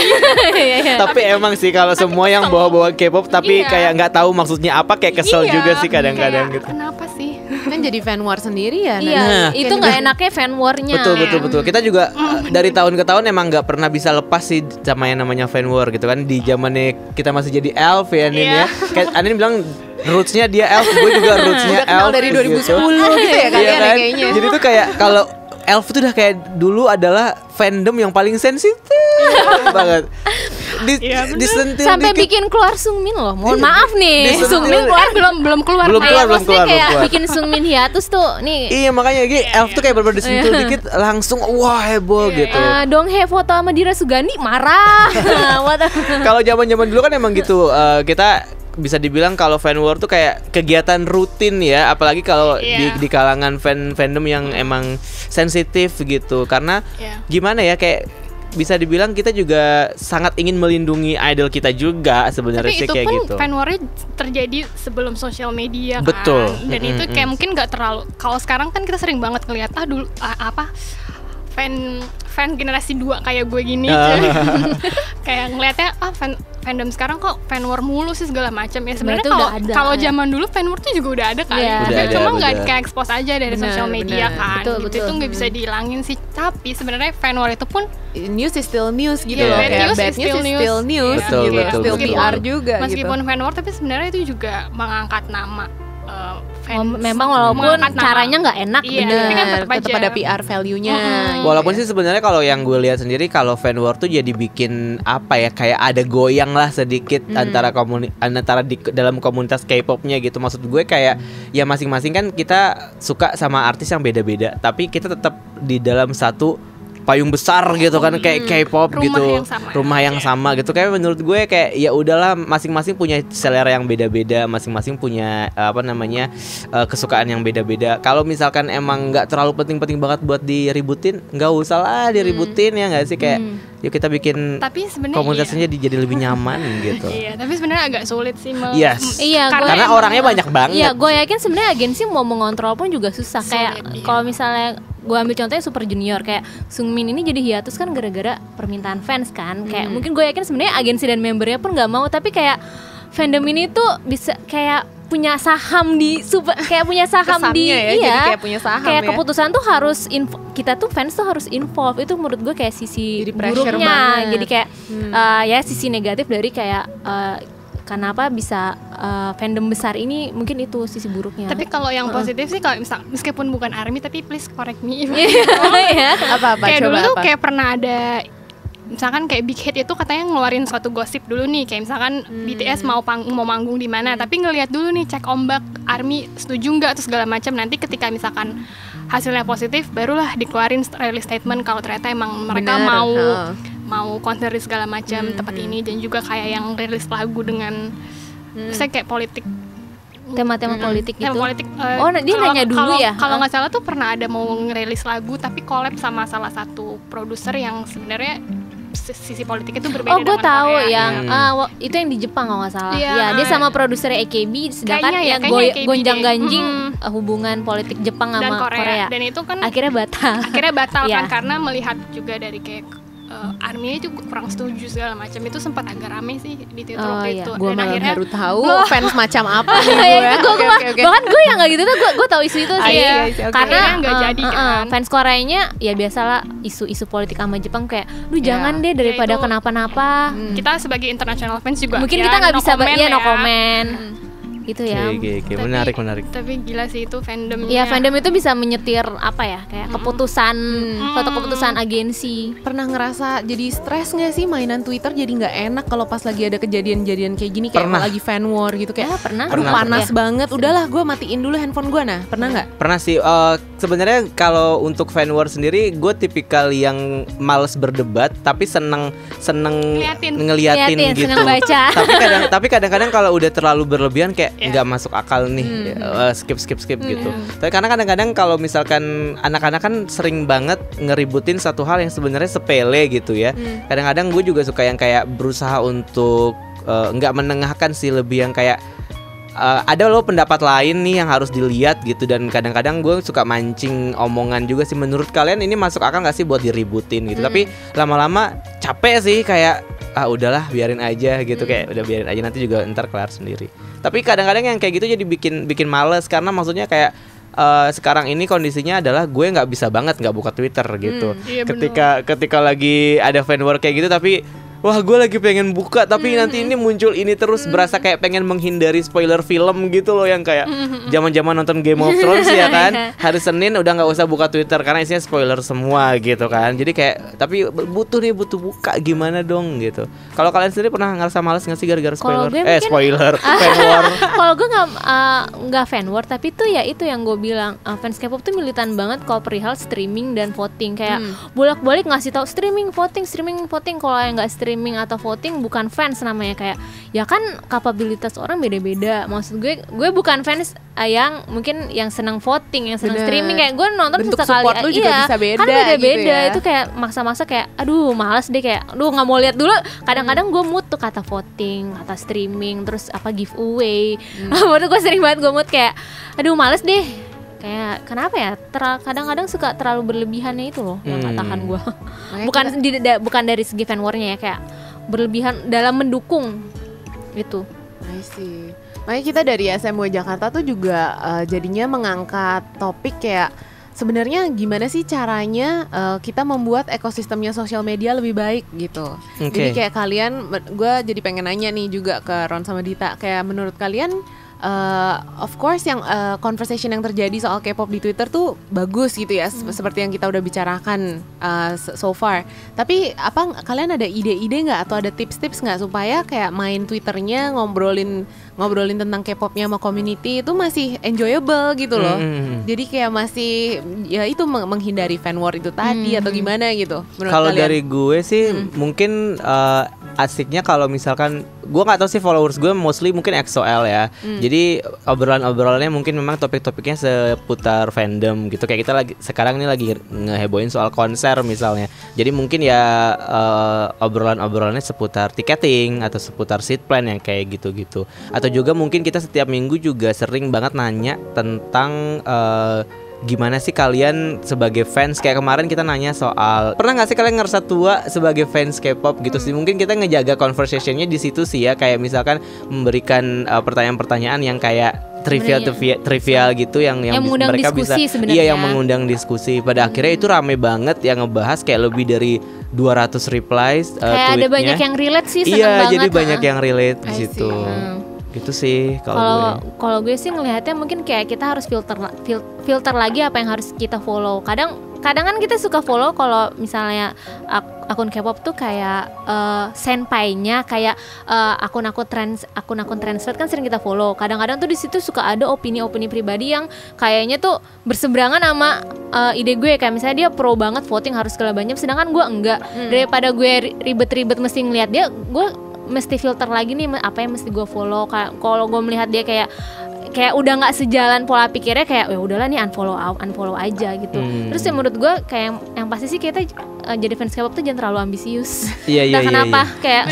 Tapi emang sih kalau semua yang bawa-bawa K-pop tapi kayak nggak tahu maksudnya apa, kayak kesel juga sih kadang-kadang gitu. Kenapa sih? kan jadi fan war sendiri ya. Iya, itu nggak enaknya fan warnya. Betul. Kita juga dari tahun ke tahun emang nggak pernah bisa lepas sih sama yang namanya fan war gitu kan. Di zamannya kita masih jadi elf ya Anin ya. Kayak Anin bilang rootsnya dia elf, gue juga rootsnya elf dari 2010 gitu ya kalian kan? kayaknya. Jadi tuh kayak kalau elf tuh udah kayak dulu adalah fandom yang paling sensitif banget. Disentil sampai dikit. bikin keluar Sungmin loh. Mohon maaf nih. Sungmin keluar belum keluar. Belum keluar. Kayak bikin Sungmin hiatus tuh nih. Iya makanya elf tuh kayak bener-bener disentil dikit langsung wah heboh gitu. Donghae foto sama Dira Sugandi marah. Kalau zaman-zaman dulu kan emang gitu, kita bisa dibilang kalau fan war tuh kayak kegiatan rutin ya, apalagi kalau di kalangan fandom yang emang sensitif gitu. Karena gimana ya, kayak bisa dibilang kita juga sangat ingin melindungi idol kita juga sebenarnya sih kayak gitu. Tapi itu pun fan war-nya terjadi sebelum sosial media kan. Betul. Dan itu kayak mungkin nggak terlalu. Kalau sekarang kan kita sering banget ngeliat dulu fan generasi 2 kayak gue gini kayak ngeliatnya fandom sekarang kok fan war mulu sih segala macam ya. Sebenarnya kalau zaman dulu fan war tuh juga udah ada kali, cuma nggak kayak expose aja dari sosial media kan. Betul. Itu nggak bisa dihilangin sih. Tapi sebenarnya fan war itu pun news is still news gitu loh, kayak bad news is still news gitu, still PR juga gitu. Meskipun fan war, tapi sebenarnya itu juga mengangkat nama memang walaupun caranya nggak enak, tapi kan tetap ada PR value-nya. Walaupun sih sebenarnya kalau yang gue lihat sendiri, kalau fan war tuh jadi bikin apa ya, kayak ada goyang lah sedikit antara dalam komunitas K-popnya gitu. Maksud gue kayak ya masing-masing kan kita suka sama artis yang beda-beda, tapi kita tetap di dalam satu payung besar gitu kan, kayak K-pop gitu, rumah yang sama gitu. Kayak menurut gue kayak ya udahlah, masing-masing punya selera yang beda-beda, masing-masing punya kesukaan yang beda-beda. Kalau misalkan emang nggak terlalu penting-penting banget buat diributin, nggak usah lah diributin ya nggak sih, kayak yuk kita bikin komunitasnya jadi lebih nyaman gitu. Iya, tapi sebenarnya agak sulit sih. Karena orangnya banyak banget. Iya, gue yakin sebenarnya agensi mau mengontrol pun juga susah. Kayak kalau misalnya gue ambil contohnya Super Junior, kayak Sungmin ini jadi hiatus kan gara-gara permintaan fans kan. Kayak mungkin gue yakin sebenarnya agensi dan membernya pun nggak mau, tapi kayak fandom ini tuh bisa kayak punya saham di kayak punya saham di kayak punya saham kayak keputusan tuh harus kita tuh fans tuh harus involve. Itu menurut gue kayak sisi buruknya. Jadi kayak ya sisi negatif dari kayak kenapa bisa fandom besar ini, mungkin itu sisi buruknya. Tapi kalau yang positif sih, kalau meskipun bukan ARMY, tapi please correct me. Apa-apa, kayak coba dulu tuh apa? kayak pernah ada, misalkan kayak Big Hit itu katanya ngeluarin suatu gosip dulu nih, kayak misalkan BTS mau manggung di mana, tapi ngelihat dulu nih, cek ombak ARMY setuju nggak atau segala macam. Nanti ketika misalkan hasilnya positif, barulah dikeluarin release statement kalau ternyata emang mereka mau konser di segala macam tempat ini. Dan juga kayak yang rilis lagu dengan saya kayak politik, tema-tema politik gitu. Politik, dia nanya dulu ya. Kalau nggak salah tuh pernah ada mau ngerilis lagu tapi collab sama salah satu produser yang sebenarnya sisi politiknya itu berbeda. Gue tahu yang itu yang di Jepang kalau nggak salah. Ya, dia sama produser AKB, sedangkan yang gonjang-ganjing hubungan politik Jepang sama Korea. Dan itu kan akhirnya batal kan, karena melihat juga dari kayak ARMY itu kurang setuju segala macam. Itu sempat agak rame sih di Twitter waktu itu. Gue malah akhirnya baru tahu fans macam apa nih gue. Bahkan gue yang nggak gitu tuh, gue tahu isu itu sih. Karena nggak jadi kan. Fans Koreanya ya biasalah isu-isu politik sama Jepang kayak, jangan deh daripada kenapa-napa. Kita sebagai international fans juga mungkin kita nggak bisa no comment. Gitu ya. Oke. Menarik. Tapi gila sih itu fandomnya. Iya, fandom itu bisa menyetir apa ya, kayak keputusan suatu keputusan agensi. Pernah ngerasa jadi stres nggak sih mainan Twitter jadi nggak enak kalau pas lagi ada kejadian-kejadian kayak gini, kayak lagi fan war gitu, kayak pernah panas banget. Udahlah, gue matiin dulu handphone gue. Pernah nggak? Pernah sih. Sebenarnya kalau untuk fan war sendiri, gue tipikal yang males berdebat, tapi seneng ngeliatin gitu. Seneng baca. Tapi kadang-kadang kalau udah terlalu berlebihan kayak nggak masuk akal nih, skip gitu. Tapi karena kadang-kadang kalau misalkan anak-anak kan sering banget ngeributin satu hal yang sebenarnya sepele gitu ya. Kadang-kadang gue juga suka yang kayak berusaha untuk nggak menengahkan sih, lebih yang kayak ada loh pendapat lain nih yang harus dilihat gitu. Dan kadang-kadang gue suka mancing omongan juga sih. Menurut kalian ini masuk akal nggak sih buat diributin gitu? Tapi lama-lama capek sih, kayak udahlah biarin aja gitu, kayak udah biarin aja, nanti juga ntar kelar sendiri. Tapi kadang-kadang yang kayak gitu jadi bikin males, karena maksudnya kayak sekarang ini kondisinya adalah gue nggak bisa banget nggak buka Twitter gitu. Iya, ketika lagi ada fan war kayak gitu, tapi wah gue lagi pengen buka tapi nanti ini muncul ini terus, berasa kayak pengen menghindari spoiler film gitu loh, yang kayak zaman-zaman nonton Game of Thrones ya kan, hari Senin udah nggak usah buka Twitter karena isinya spoiler semua gitu kan. Jadi kayak tapi butuh buka, gimana dong gitu. Kalau kalian sendiri pernah ngerasa malas nggak sih gara-gara spoiler? Spoiler fan war. Kalau gue nggak fan war, tapi tuh ya itu yang gue bilang, fans K-pop tuh militan banget kalau perihal streaming dan voting, kayak bolak-balik ngasih tahu streaming voting. Kalau yang nggak streaming atau voting bukan fans namanya. Kayak ya kan kapabilitas orang beda-beda. Maksud gue bukan fans yang mungkin yang senang voting, yang senang streaming. Kayak gue nonton bentuk sekali, support lu juga bisa beda kan beda-beda gitu ya. Itu kayak maksa-maksa, kayak aduh malas deh, kayak aduh nggak mau lihat dulu. Kadang-kadang gue mood tuh kata voting, kata streaming, terus apa giveaway. Baru gue sering banget gue mood kayak aduh males deh. Kayak kenapa ya, kadang-kadang suka terlalu berlebihannya itu loh yang gak tahan gue. Bukan dari segi fan war-nya ya, kayak berlebihan dalam mendukung gitu. I see. Makanya kita dari SMW Jakarta tuh juga jadinya mengangkat topik kayak sebenarnya gimana sih caranya kita membuat ekosistemnya sosial media lebih baik gitu. Jadi kayak kalian, gue jadi pengen nanya nih juga ke Ron sama Dita, kayak menurut kalian of course yang conversation yang terjadi soal K-pop di Twitter tuh bagus gitu ya, seperti yang kita udah bicarakan so far. Tapi apa kalian ada ide-ide nggak atau ada tips-tips nggak supaya kayak main Twitternya ngobrolin tentang K-popnya sama community itu masih enjoyable gitu loh. Jadi kayak masih ya itu menghindari fan war itu tadi atau gimana gitu. Kalau dari gue sih mungkin asiknya kalau misalkan gue nggak tahu sih, followers gue mostly mungkin EXO-L ya. Jadi obrolannya mungkin memang topik-topiknya seputar fandom gitu. Kayak kita sekarang ini lagi ngehebohin soal konser misalnya. Jadi mungkin ya obrolannya seputar ticketing atau seputar seat plan yang kayak gitu-gitu. Atau juga mungkin kita setiap minggu juga sering banget nanya tentang gimana sih kalian sebagai fans. Kayak kemarin kita nanya soal pernah nggak sih kalian ngerasa tua sebagai fans K-pop gitu sih. Mungkin kita ngejaga conversationnya di situ sih ya. Kayak misalkan memberikan pertanyaan-pertanyaan yang kayak trivial gitu yang mereka bisa yang mengundang diskusi. Pada akhirnya itu rame banget yang ngebahas kayak lebih dari 200 replies kayak tweetnya. Ada banyak yang relate sih, seneng banget. Iya, jadi banyak yang relate di situ. Gitu sih kalau gue sih ngelihatnya mungkin kayak kita harus filter lagi apa yang harus kita follow. Kadang kan kita suka follow kalau misalnya akun K-pop tuh kayak senpai-nya, kayak akun-akun translate kan sering kita follow. Kadang-kadang tuh di situ suka ada opini-opini pribadi yang kayaknya tuh berseberangan sama ide gue. Kayak misalnya dia pro banget voting harus segala banyak, sedangkan gue enggak. Daripada gue ribet-ribet mesti ngeliat dia, gue mesti filter lagi nih apa yang mesti gue follow. Kalau gue melihat dia kayak udah nggak sejalan pola pikirnya, kayak ya udahlah nih unfollow aja gitu. Terus ya menurut gue kayak yang pasti sih kita jadi fans K-pop tuh jangan terlalu ambisius. Iya. Kenapa? Kayak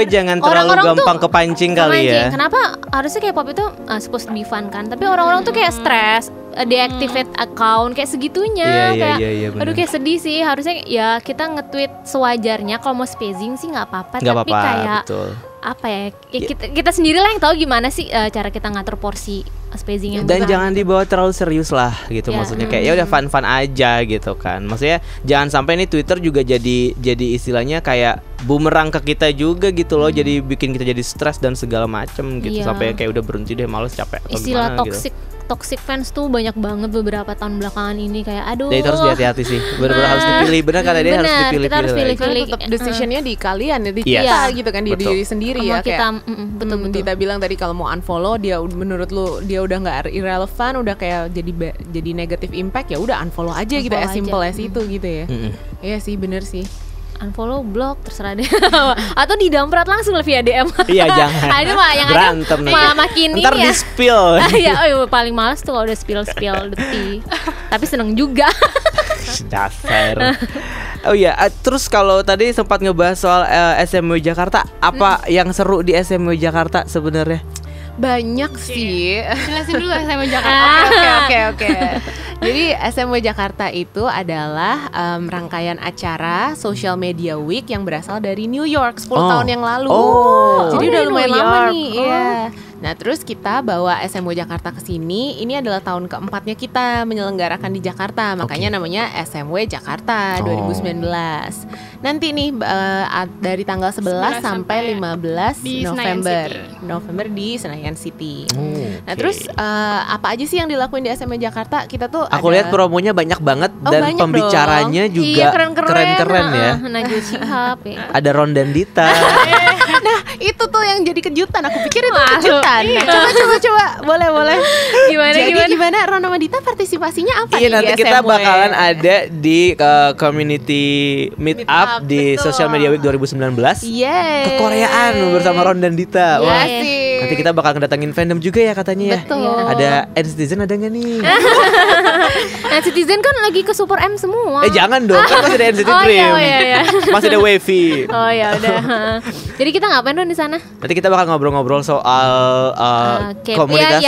jangan terlalu gampang kepancing kali ya. Kenapa harusnya K-pop itu supposed to be fun kan? Tapi orang-orang tuh kayak stres, deactivate account kayak segitunya. Kayak aduh kayak sedih sih. Harusnya ya kita nge-tweet sewajarnya. Kalau mau spacing sih nggak apa-apa. Tapi kayak betul. Apa ya kita sendiri lah yang tahu gimana sih cara kita ngatur porsi spacing yang dan jangan dibawa terlalu serius lah gitu. Maksudnya kayak ya udah fun aja gitu kan. Maksudnya jangan sampai nih Twitter juga jadi istilahnya kayak bumerang ke kita juga gitu loh. Jadi bikin kita jadi stres dan segala macem gitu. Sampai kayak udah berhenti deh, males, capek atau istilah gimana gitu. Toxic fans tuh banyak banget beberapa tahun belakangan ini, kayak aduh. Jadi itu harus hati-hati sih. Benar-benar harus dipilih. Benar kata dia harus dipilih. Kita harus pilih-pilih. Tetap decisionnya di kalian ya, di kita gitu kan, di diri sendiri ya. Kita, betul. Kita bilang tadi kalau mau unfollow dia, menurut lu dia udah nggak irrelevant, udah kayak jadi negative impact, ya udah unfollow aja gitu, as simple as itu gitu ya. Iya sih, bener sih. Unfollow, blog, terserah deh. Atau didamprat langsung via DM. Iya, jangan. Ada mah yang berantem ada makin ini ya. Ntar di spill. Iya, paling males tuh kalau udah spill deti. Tapi seneng juga. Dasar. Oh iya, terus kalau tadi sempat ngebahas soal SMW Jakarta, apa yang seru di SMW Jakarta sebenarnya? Banyak sih. Jelasin dulu SMW Jakarta. Oke. Jadi SMW Jakarta itu adalah rangkaian acara Social Media Week yang berasal dari New York 10 tahun yang lalu. Jadi udah lumayan lama nih. Iya. Nah terus kita bawa SMW Jakarta ke sini. Ini adalah tahun keempatnya kita menyelenggarakan di Jakarta. Makanya namanya SMW Jakarta 2019. Nanti nih dari tanggal 11 sampai 15 November di Senayan City. Nah terus apa aja sih yang dilakuin di SMW Jakarta? Kita tuh aku lihat promonya banyak banget dan banyak pembicaranya dong. juga keren-keren ya. Najwa Shihab ya. Ada Ron dan Dita. Nah itu tuh yang jadi kejutan. Aku pikir itu kejutan. Nah, coba boleh. Gimana Ron sama Dita partisipasinya apa? Iya, nanti kita SMW? bakalan ada di community meet up di betul. Social Media Week 2019. Yeay. Kekoreaan bersama Ron dan Dita. Wah, Asik. nanti kita bakal kedatangin fandom juga ya katanya ya. Betul. Ada Citizen ada nggak nih? Nah, Citizen kan lagi ke Super M semua. Jangan dong, kan masih ada NCT Dream. Iya. Masih ada Wavy. Oh ya udah. Jadi kita ngapain dong di sana? Nanti kita bakal ngobrol-ngobrol soal komunitas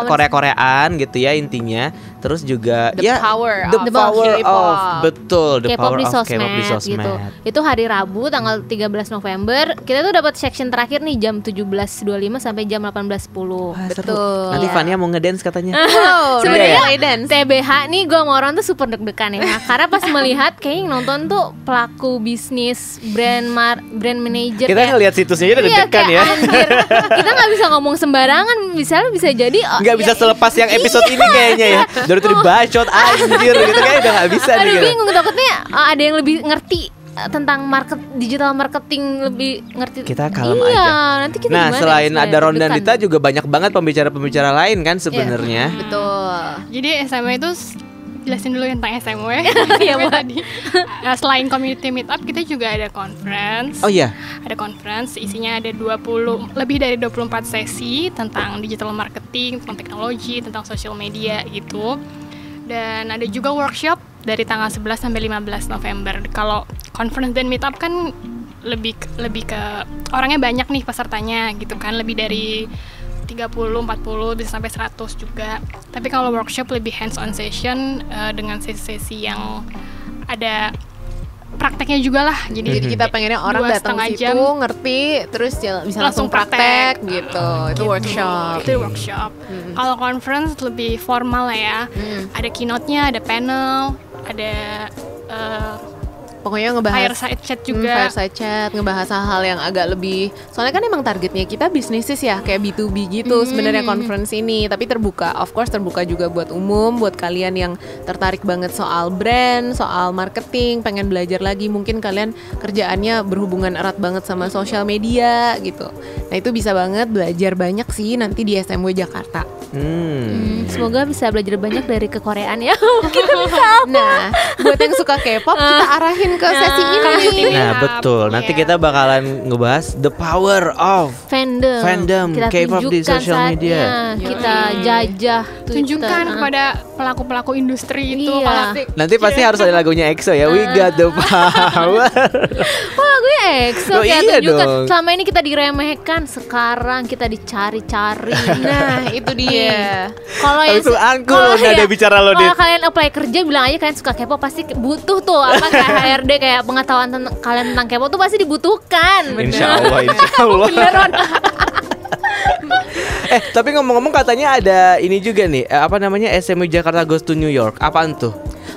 Korea-Koreaan gitu ya intinya. Terus juga The power the of power K-pop. of betul the K-pop power di of K-pop di sosmed sosmed. gitu. Itu hari Rabu tanggal 13 November. Kita tuh dapat section terakhir nih jam 17.25 sampai jam 18.10. Wah, seru. Betul. Nanti Fania mau ngedance katanya. Oh, Sebenarnya dance. TBH nih gue sama orang tuh super deg-degan ya. Karena pas melihat kayak yang nonton tuh pelaku bisnis, brand manager. Kita kayak- ngeliat situsnya udah Iya, deg-degan kayak ya. anjir. Kita nggak bisa ngomong sembarangan. Misalnya bisa jadi Nggak bisa selepas yang episode ini kayaknya ya. Dari tadi bacot anjir gitu kayaknya udah nggak bisa nih. Aduh gitu. bingung, takutnya ada yang lebih ngerti tentang digital marketing, lebih ngerti. Kita kalem iya, aja. Nanti kita Nah, gimana selain ya, ada Ron dan deg-degan. Dita juga banyak banget pembicara-pembicara lain kan sebenarnya. Betul. Jadi SMW itu jelasin dulu tentang SMW. Iya, SMW Mbak. tadi. Selain community meetup, kita juga ada conference. Oh iya. Ada conference, isinya ada lebih dari 24 sesi tentang digital marketing, tentang teknologi, tentang social media gitu. Dan ada juga workshop dari tanggal 11 sampai 15 November. Kalau conference dan meetup kan lebih ke orangnya banyak nih pesertanya gitu kan, lebih dari 30, 40 bisa sampai 100 juga. Tapi kalau workshop lebih hands on session dengan sesi-sesi yang ada prakteknya juga lah. Jadi Kita pengennya orang 2,5 datang situ jam. ngerti terus bisa Langsung langsung praktek praktek. gitu. Itu workshop. Itu workshop. Kalau conference lebih formal lah ya. Ada keynote-nya, ada panel, ada Pokoknya ngebahas fireside chat juga. fireside chat, ngebahas hal-hal yang agak lebih. Soalnya kan emang targetnya kita bisnisis ya, kayak B2B gitu sebenarnya conference ini, tapi terbuka. Of course terbuka juga buat umum, buat kalian yang tertarik banget soal brand, soal marketing, pengen belajar lagi, mungkin kalian kerjaannya berhubungan erat banget sama sosial media gitu. Nah, itu bisa banget belajar banyak sih nanti di SMW Jakarta. Semoga bisa belajar banyak dari kekoreaan ya. Nah, buat yang suka K-pop kita arahin ke sesi ini. Nah, betul. Nanti kita bakalan ngebahas the power of Fandom. Kita K-pop di tunjukkan social media. saatnya. Kita jajah Twitter. Tunjukkan kepada pelaku-pelaku industri itu. Iya. kalau- Nanti pasti harus ada lagunya EXO ya. We got the power. Wah, gue EXO Oh, kayak iya tunjukkan. dong. Selama ini kita diremehkan, sekarang kita dicari-cari. Nah, itu dia. Kalau yang Langsung angkul kalau nada ya, bicara lo, Kalau Dit. kalian apply kerja bilang aja kalian suka K-pop, pasti butuh tuh apa kayak HRD, kayak pengetahuan tentang kalian tentang K-pop tuh pasti dibutuhkan. Insya Allah. Beneran. Tapi ngomong-ngomong katanya ada ini juga nih, apa namanya, SMW Jakarta Goes to New York. Apaan tuh?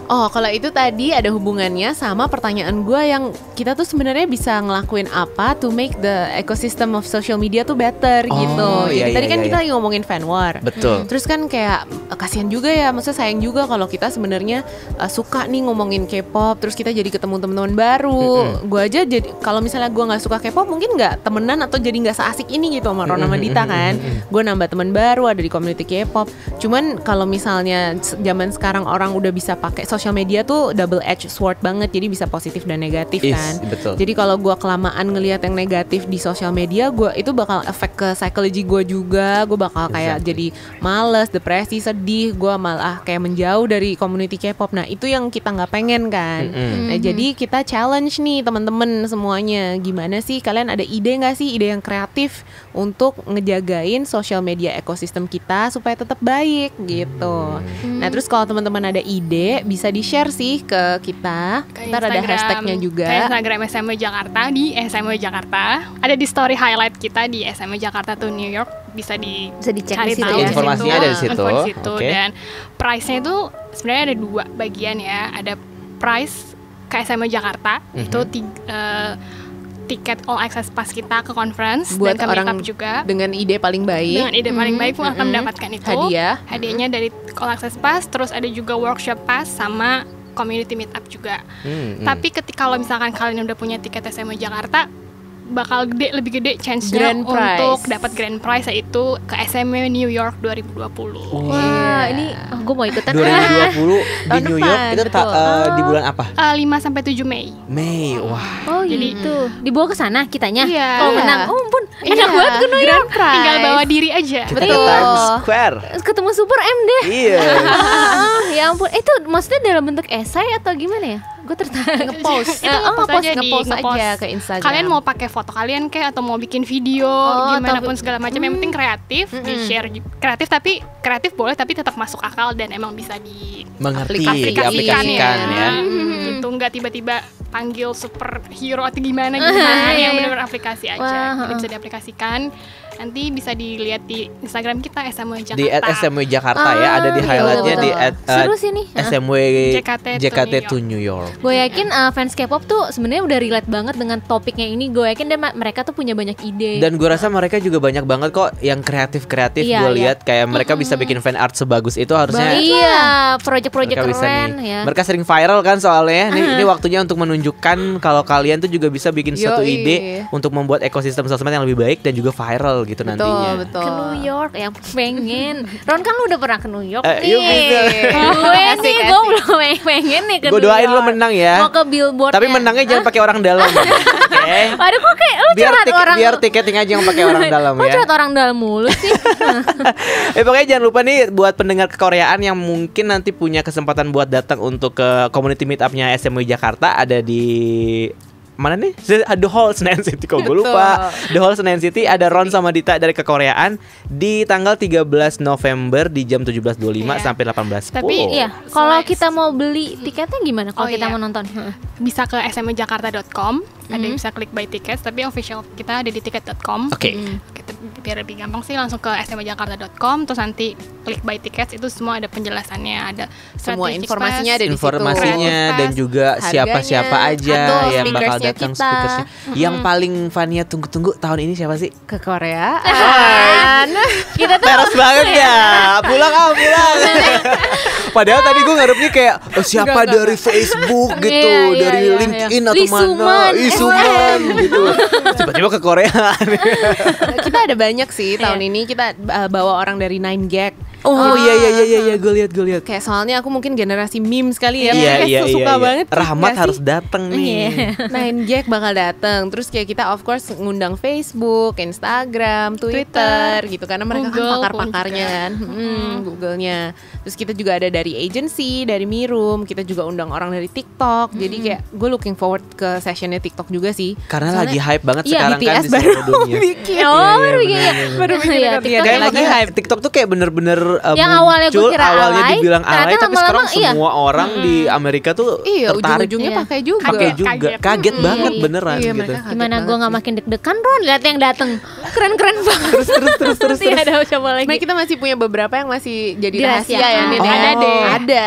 Oh, kalau itu tadi ada hubungannya sama pertanyaan gue yang kita tuh sebenarnya bisa ngelakuin apa to make the ecosystem of social media tuh better gitu. iya, Jadi tadi iya, kan iya, kita iya. lagi ngomongin fan war. Betul. Terus kan kayak kasihan juga ya, maksudnya sayang juga kalau kita sebenarnya suka nih ngomongin K-pop, terus kita jadi ketemu teman-teman baru. Gue aja jadi kalau misalnya gue nggak suka K-pop mungkin nggak temenan atau jadi nggak seasik ini gitu sama Ron sama Dita kan. Gue nambah teman baru ada di community K-pop. Cuman kalau misalnya zaman sekarang orang udah bisa pakai social media tuh double edged sword banget, jadi bisa positif dan negatif kan. Betul. Jadi kalau gue kelamaan ngelihat yang negatif di sosial media, gue itu bakal efek ke psikologi gue juga. Gue bakal kayak jadi males, depresi, sedih. Gue malah kayak menjauh dari community K-pop. Nah itu yang kita nggak pengen kan. Nah jadi kita challenge nih teman-teman semuanya. Gimana sih kalian ada ide nggak sih, ide yang kreatif untuk ngejagain sosial media ekosistem kita supaya tetap baik gitu. Nah terus kalau teman-teman ada ide bisa di share sih ke kita. Ke Ntar ada Instagram, hashtagnya juga. ke Instagram SMW Jakarta di SMW Jakarta. Ada di story highlight kita di SMW Jakarta to New York bisa dicek cari di situ tahu ya. Informasinya ada di situ. Info di situ. Oke. Dan price-nya itu sebenarnya ada 2 bagian ya. Ada price ke SMA Jakarta itu tiket all access pass kita ke conference buat dan ke orang makeup juga. dengan ide paling baik. Dengan ide paling baik pun akan mendapatkan itu. Hadiahnya dari all access pass, terus ada juga workshop pass sama community meetup juga. Tapi kalau misalkan kalian udah punya tiket SMA Jakarta, bakal lebih gede chance-nya untuk dapat grand prize, yaitu ke SMA New York 2020. Wah, ini gue mau ikutan. 2020 di New York itu di bulan apa? 5-7 Mei. Mei, wah. Oh gitu. Dibawa ke sana kitanya. Iya. Kalau menang, oh ampun, enak banget ke New York. Tinggal bawa diri aja. Kita ke Times Square. Ketemu Super M deh. Iya. Ya ampun, itu maksudnya dalam bentuk esai atau gimana ya? Gue tertarik nge-post. Itu nge-post aja ke Instagram. Kalian mau pakai foto kalian kayak atau mau bikin video gimana pun segala macam, yang penting kreatif, di-share kreatif, tapi kreatif boleh tapi tetap masuk akal dan emang bisa mengerti, diaplikasikan ya. Gitu, nggak tiba-tiba panggil superhero atau gimana yang benar-benar aplikasi aja. Jadi bisa diaplikasikan. Nanti bisa dilihat di Instagram kita SMW Jakarta. Di @SMW Jakarta ya, ada di highlightnya di seru sih nih. SMW JKT to New York. Gue yakin fans K-pop tuh sebenarnya udah relate banget dengan topiknya ini. Gue yakin mereka tuh punya banyak ide. Dan gue rasa mereka juga banyak banget kok yang kreatif-kreatif. Gue lihat kayak mereka bisa bikin fan art sebagus itu harusnya. Iya, project-project keren ya. Mereka sering viral kan soalnya. Ini waktunya untuk menunjukkan kalau kalian tuh juga bisa bikin satu ide untuk membuat ekosistem sosmed yang lebih baik dan juga viral gitu nantinya. Betul. Ke New York yang pengen. Ron kan lu udah pernah ke New York nih. Gue nih, gue belum pengen nih ke New York. Gue doain lu menang ya. Mau ke billboard. Tapi menangnya jangan pakai orang dalam. Aduh, kok kayak lu curhat orang. Biar tiketing aja yang pakai orang dalam ya. Kok curhat orang dalam mulu sih? Pokoknya jangan lupa nih buat pendengar kekoreaan yang mungkin nanti punya kesempatan buat datang untuk ke community meetupnya SMW Jakarta, ada di mana nih? The Hall Senayan City, kok gue lupa. The Hall Senayan City, ada Ron sama Dita dari kekoreaan di tanggal 13 November di jam 17.25 sampai 18.10. Tapi kalau kita mau beli tiketnya gimana kalau kita mau nonton? Bisa ke smjakarta.com, ada bisa klik buy tickets, tapi official kita ada di tiket.com. Oke. Biar lebih gampang sih langsung ke smjakarta.com, terus nanti klik buy tickets, itu semua ada penjelasannya, ada semua informasinya ada di situ. Dan juga siapa-siapa aja yang bakal datang, speakersnya. Yang paling Fania tunggu-tunggu tahun ini siapa sih? Ke Korea. Kita tuh teras banget ya. Pulang. Padahal tadi gue ngarepnya kayak siapa dari Facebook gitu, dari LinkedIn atau mana, Isuman gitu. Tiba-tiba ke Korea. Kita ada banyak sih tahun ini, kita bawa orang dari 9gag. Oh iya, gue lihat. Kayak soalnya aku mungkin generasi meme sekali ya. Iya, suka banget. Rahmat harus datang nih. 9gag bakal datang. Terus kayak kita of course ngundang Facebook, Instagram, Twitter gitu, karena mereka kan pakar-pakarnya kan. Google-nya. Terus kita juga ada dari agency, dari Mirum, kita juga undang orang dari TikTok. Jadi kayak gue looking forward ke sessionnya TikTok juga sih. Karena lagi hype banget sekarang BTS kan di seluruh dunia. Baru bikin. Kayak lagi hype. TikTok tuh kayak bener-bener yang awalnya gue kira awalnya alay, dibilang alay, tapi sekarang semua orang di Amerika tuh tertarik. Ujung-ujungnya pakai juga. Kaget banget beneran gitu. Gimana gue nggak makin deg-degan, Ron? Lihat yang dateng, keren-keren banget. Terus. Ada siapa lagi? Nah, kita masih punya beberapa yang masih jadi rahasia ya. Ada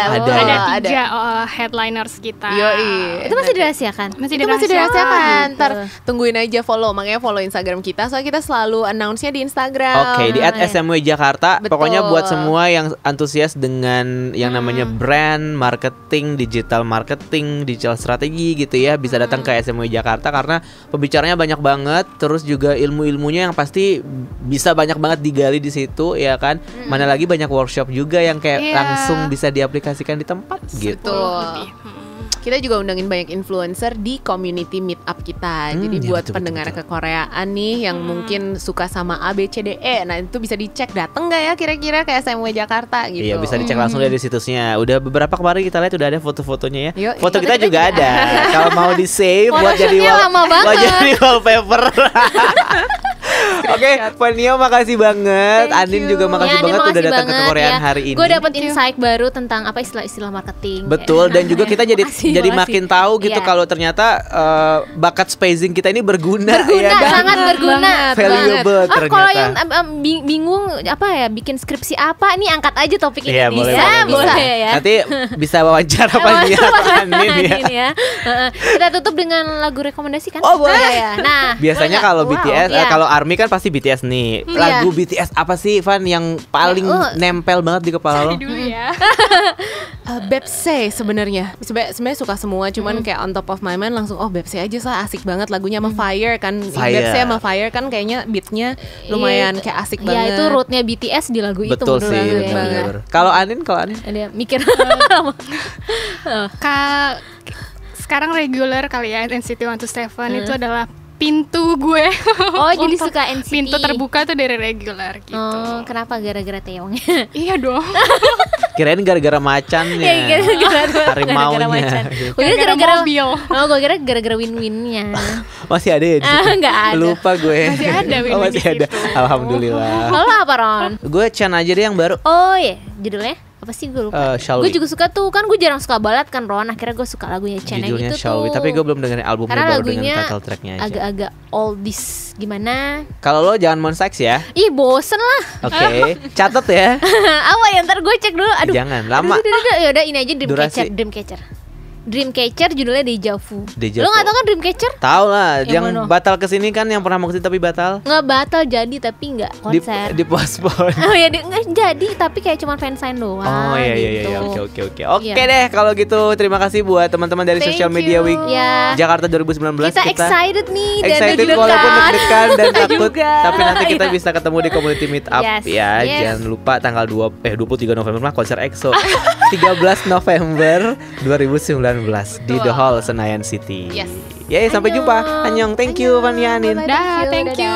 3 headliners kita. Yoi. Itu masih dirahasiakan. Masih dirahasiakan. Ntar tungguin aja follow, makanya follow Instagram kita. Soalnya kita selalu announce-nya di Instagram. Oke, di @smw Jakarta. Pokoknya buat semua yang antusias dengan yang namanya brand, marketing, digital strategi gitu ya, bisa datang ke SMW Jakarta karena pembicaranya banyak banget, terus juga ilmu-ilmunya yang pasti bisa banyak banget digali di situ ya kan. Mana lagi banyak workshop juga yang kayak langsung bisa diaplikasikan di tempat gitu. Kita juga undangin banyak influencer di community meetup kita. Jadi buat pendengar kekoreaan nih yang mungkin suka sama ABCDE, nah itu bisa dicek dateng nggak ya kira-kira ke SMW Jakarta gitu. Iya, bisa dicek langsung dari situsnya. Udah beberapa kemarin kita lihat udah ada foto-fotonya ya. Foto kita juga ada. Kalau mau di save buat jadi wallpaper. Oke, Fania makasih banget. Andin juga makasih banget udah datang ke Korean hari ini. Gue dapet insight baru tentang apa istilah marketing. Betul, dan juga kita jadi makin tahu gitu kalau ternyata bakat spacing kita ini berguna ya. Sangat berguna. Valuable ternyata. Kalau yang bingung apa ya bikin skripsi apa, nih angkat aja topik ini. Boleh ya. Nanti bisa wawancara Fania atau Andin ya. Kita tutup dengan lagu rekomendasi kan? Oh boleh ya. Nah, biasanya kalau BTS, kalau ARMY kan pasti BTS nih. Lagu BTS apa sih, Van, yang paling nempel banget di kepala lo? Dulu ya. Bepse sebenarnya. Sebenarnya suka semua, cuman kayak on top of my mind langsung Bepse aja asik banget lagunya sama Fire kan. Bepse sama Fire kan kayaknya beatnya lumayan kayak asik banget. Ya itu rootnya BTS di lagu itu. Betul sih, benar. Kalau Andin? Dia mikir. Sekarang regular kali ya NCT 127 itu adalah pintu gue. Jadi suka NCT. Pintu terbuka tuh dari regular gitu. Kenapa? Gara-gara Taeyong? Iya dong. Kirain gara-gara macannya. Harimaunya. Gara-gara mobil. Gue kira gara-gara win-winnya. Masih ada ya? Enggak ada. Lupa gue. Masih ada win-win masih ada. Alhamdulillah. Lo apa, Ron? Gue Chan aja deh yang baru. Oh iya, judulnya apa sih, gue lupa. Gue juga suka tuh, kan gue jarang suka balad kan, Ron. Akhirnya gue suka lagunya Chen yang itu tuh. Tapi gue belum dengerin albumnya, karena baru dengan title tracknya aja. Agak-agak oldies gimana. Kalau lo jangan Monsta X ya. Ih bosen lah. Oke, catat ya. Apa ya, ntar gue cek dulu. Aduh. Jangan lama. Yaudah ini aja Dreamcatcher judulnya Deja Vu. Lo gak tau kan Dreamcatcher? Tahu lah, yang batal kesini kan, yang pernah mau kesini tapi batal. Nggak batal jadi tapi nggak konser. Di postpone. Oh ya, nggak jadi tapi kayak cuma fansign doang. Oh iya gitu. Oke deh kalau gitu. Terima kasih buat teman-teman dari Social Media Week Jakarta 2019. Kita excited nih, excited walaupun deg-degan dan takut. Tapi nanti kita bisa ketemu di community meet up ya. Jangan lupa tanggal 23 November mah konser EXO. 13 November 2019 di The Hall Senayan City. Yeay, sampai jumpa. Annyeong. Thank you Fania, Anin. Thank you.